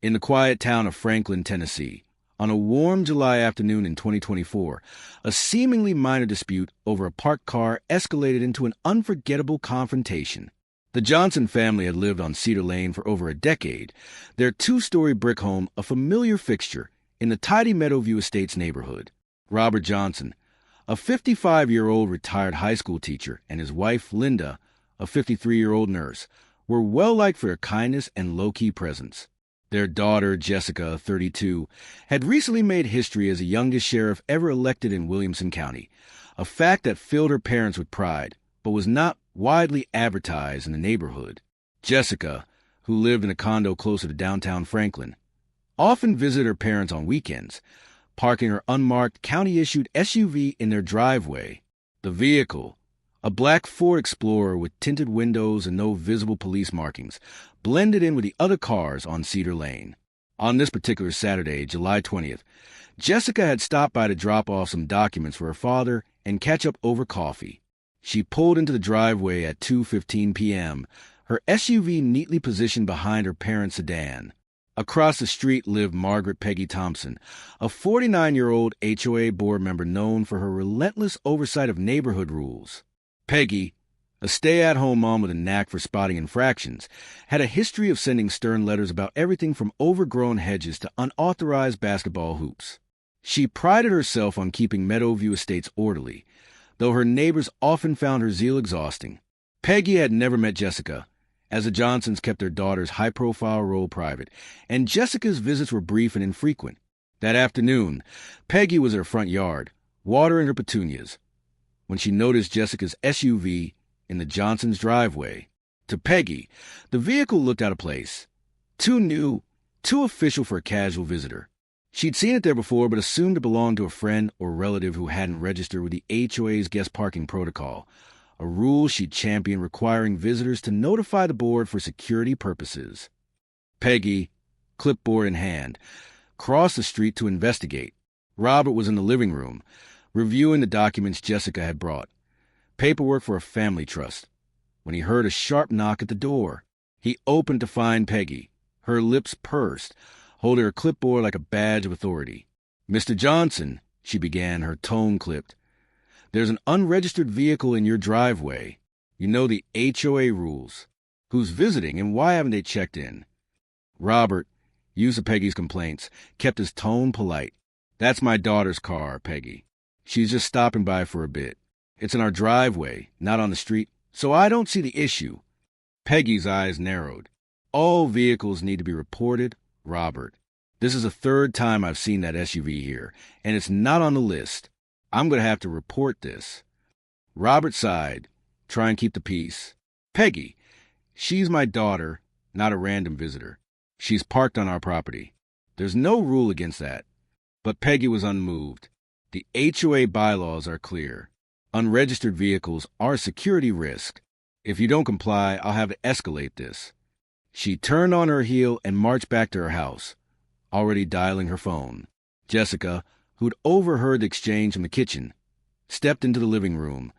In the quiet town of Franklin, Tennessee, on a warm July afternoon in 2024, a seemingly minor dispute over a parked car escalated into an unforgettable confrontation. The Johnson family had lived on Cedar Lane for over a decade, their two-story brick home a familiar fixture in the tidy Meadowview Estates neighborhood. Robert Johnson, a 55-year-old retired high school teacher, and his wife, Linda, a 53-year-old nurse, were well-liked for their kindness and low-key presence. Their daughter, Jessica, 32, had recently made history as the youngest sheriff ever elected in Williamson County, a fact that filled her parents with pride, but was not widely advertised in the neighborhood. Jessica, who lived in a condo closer to downtown Franklin, often visited her parents on weekends, parking her unmarked county-issued SUV in their driveway. The vehicle, a black Ford Explorer with tinted windows and no visible police markings, blended in with the other cars on Cedar Lane. On this particular Saturday, July 20th, Jessica had stopped by to drop off some documents for her father and catch up over coffee. She pulled into the driveway at 2:15 p.m., her SUV neatly positioned behind her parents' sedan. Across the street lived Margaret Peggy Thompson, a 49-year-old HOA board member known for her relentless oversight of neighborhood rules. Peggy, a stay-at-home mom with a knack for spotting infractions, had a history of sending stern letters about everything from overgrown hedges to unauthorized basketball hoops. She prided herself on keeping Meadowview Estates orderly, though her neighbors often found her zeal exhausting. Peggy had never met Jessica, as the Johnsons kept their daughter's high-profile role private, and Jessica's visits were brief and infrequent. That afternoon, Peggy was in her front yard, watering her petunias, when she noticed Jessica's SUV in the Johnsons' driveway. To Peggy, the vehicle looked out of place. Too new, too official for a casual visitor. She'd seen it there before, but assumed it belonged to a friend or relative who hadn't registered with the HOA's guest parking protocol, a rule she'd championed requiring visitors to notify the board for security purposes. Peggy, clipboard in hand, crossed the street to investigate. Robert was in the living room, reviewing the documents Jessica had brought, paperwork for a family trust, when he heard a sharp knock at the door. He opened to find Peggy, her lips pursed, holding her clipboard like a badge of authority. "Mr. Johnson," she began, her tone clipped, "there's an unregistered vehicle in your driveway. You know the HOA rules. Who's visiting and why haven't they checked in?" Robert, used to Peggy's complaints, kept his tone polite. "That's my daughter's car, Peggy. She's just stopping by for a bit. It's in our driveway, not on the street, so I don't see the issue." Peggy's eyes narrowed. "All vehicles need to be reported, Robert. This is the third time I've seen that SUV here, and it's not on the list. I'm going to have to report this." Robert sighed, try and keep the peace. "Peggy, she's my daughter, not a random visitor. She's parked on our property. There's no rule against that." But Peggy was unmoved. The HOA bylaws are clear. Unregistered vehicles are a security risk. If you don't comply, I'll have to escalate this. She turned on her heel and marched back to her house, already dialing her phone. Jessica, who'd overheard the exchange from the kitchen, stepped into the living room,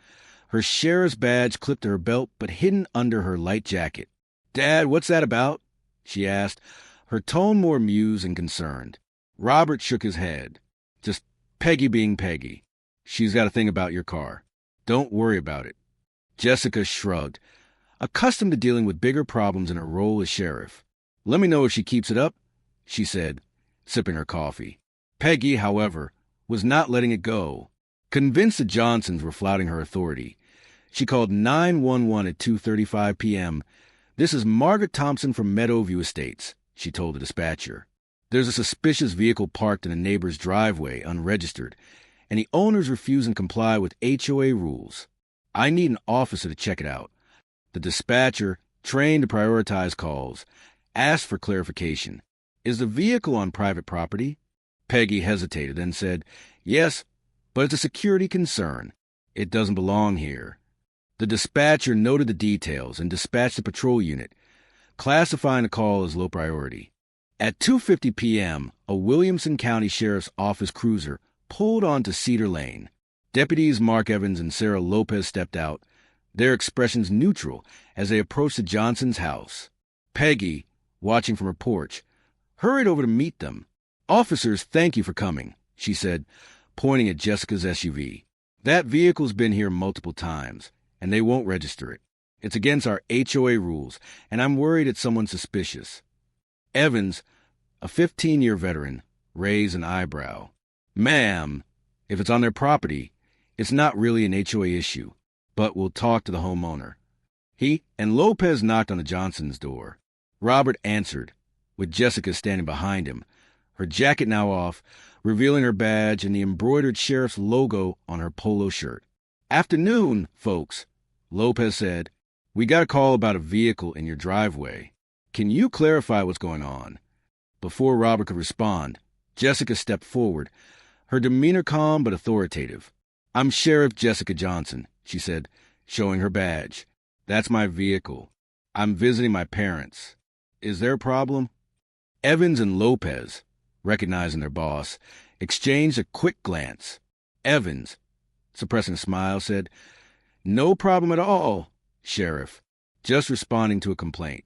her sheriff's badge clipped to her belt but hidden under her light jacket. "Dad, what's that about?" she asked, her tone more amused and concerned. Robert shook his head. "Just Peggy being Peggy. She's got a thing about your car. Don't worry about it." Jessica shrugged, accustomed to dealing with bigger problems in her role as sheriff. "Let me know if she keeps it up," she said, sipping her coffee. Peggy, however, was not letting it go. Convinced the Johnsons were flouting her authority, she called 911 at 2:35 p.m. "This is Margaret Thompson from Meadowview Estates," she told the dispatcher. "There's a suspicious vehicle parked in a neighbor's driveway, unregistered, and the owner's refusing to comply with HOA rules. I need an officer to check it out." The dispatcher, trained to prioritize calls, asked for clarification. "Is the vehicle on private property?" Peggy hesitated, then said, "Yes, but it's a security concern. It doesn't belong here." The dispatcher noted the details and dispatched a patrol unit, classifying the call as low priority. At 2:50 p.m., a Williamson County Sheriff's Office cruiser pulled onto Cedar Lane. Deputies Mark Evans and Sarah Lopez stepped out, their expressions neutral as they approached the Johnsons' house. Peggy, watching from her porch, hurried over to meet them. "Officers, thank you for coming," she said, pointing at Jessica's SUV. "That vehicle's been here multiple times, and they won't register it. It's against our HOA rules, and I'm worried it's someone suspicious." Evans, a 15-year veteran, raised an eyebrow. "Ma'am, if it's on their property, it's not really an HOA issue, but we'll talk to the homeowner." He and Lopez knocked on the Johnsons' door. Robert answered, with Jessica standing behind him, her jacket now off, revealing her badge and the embroidered sheriff's logo on her polo shirt. "Afternoon, folks," Lopez said. "We got a call about a vehicle in your driveway. Can you clarify what's going on?" Before Robert could respond, Jessica stepped forward, her demeanor calm but authoritative. "I'm Sheriff Jessica Johnson," she said, showing her badge. "That's my vehicle. I'm visiting my parents. Is there a problem?" Evans and Lopez, recognizing their boss, exchanged a quick glance. Evans, suppressing a smile, said, "No problem at all, Sheriff. Just responding to a complaint."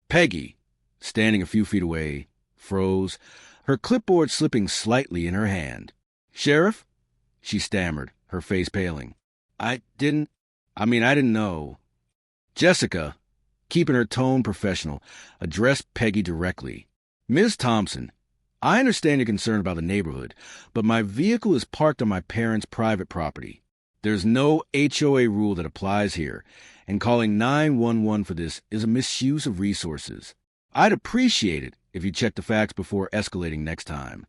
Peggy, standing a few feet away, froze, her clipboard slipping slightly in her hand. "Sheriff?" she stammered, her face paling. I didn't know." Jessica, keeping her tone professional, addressed Peggy directly. "Ms. Thompson, I understand your concern about the neighborhood, but my vehicle is parked on my parents' private property. There's no HOA rule that applies here, and calling 911 for this is a misuse of resources. I'd appreciate it if you checked the facts before escalating next time."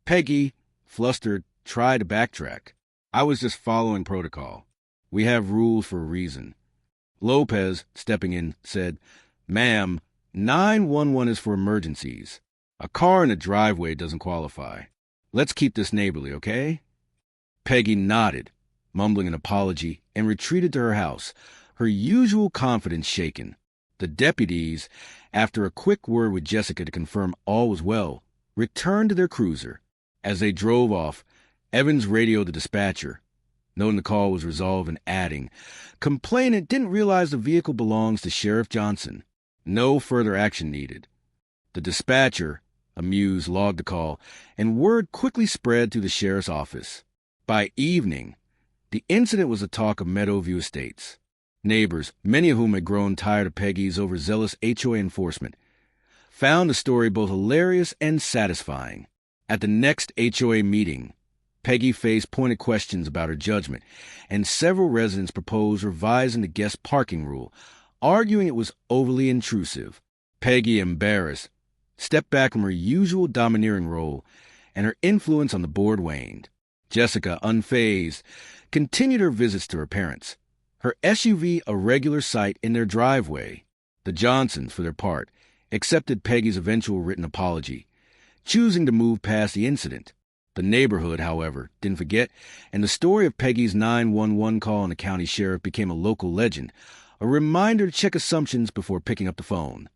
Peggy, flustered, tried to backtrack. "I was just following protocol. We have rules for a reason." Lopez, stepping in, said, "Ma'am, 911 is for emergencies. A car in the driveway doesn't qualify. Let's keep this neighborly, okay?" Peggy nodded, mumbling an apology, and retreated to her house, her usual confidence shaken. The deputies, after a quick word with Jessica to confirm all was well, returned to their cruiser. As they drove off, Evans radioed the dispatcher, noting the call was resolved and adding, "Complainant didn't realize the vehicle belongs to Sheriff Johnson. No further action needed." The dispatcher, amused, logged the call, and word quickly spread through the sheriff's office. By evening, the incident was the talk of Meadowview Estates. Neighbors, many of whom had grown tired of Peggy's overzealous HOA enforcement, found the story both hilarious and satisfying. At the next HOA meeting, Peggy faced pointed questions about her judgment, and several residents proposed revising the guest parking rule, arguing it was overly intrusive. Peggy, embarrassed, stepped back from her usual domineering role, and her influence on the board waned. Jessica, unfazed, continued her visits to her parents, her SUV a regular sight in their driveway. The Johnsons, for their part, accepted Peggy's eventual written apology, choosing to move past the incident. The neighborhood, however, didn't forget, and the story of Peggy's 911 call on the county sheriff became a local legend, a reminder to check assumptions before picking up the phone.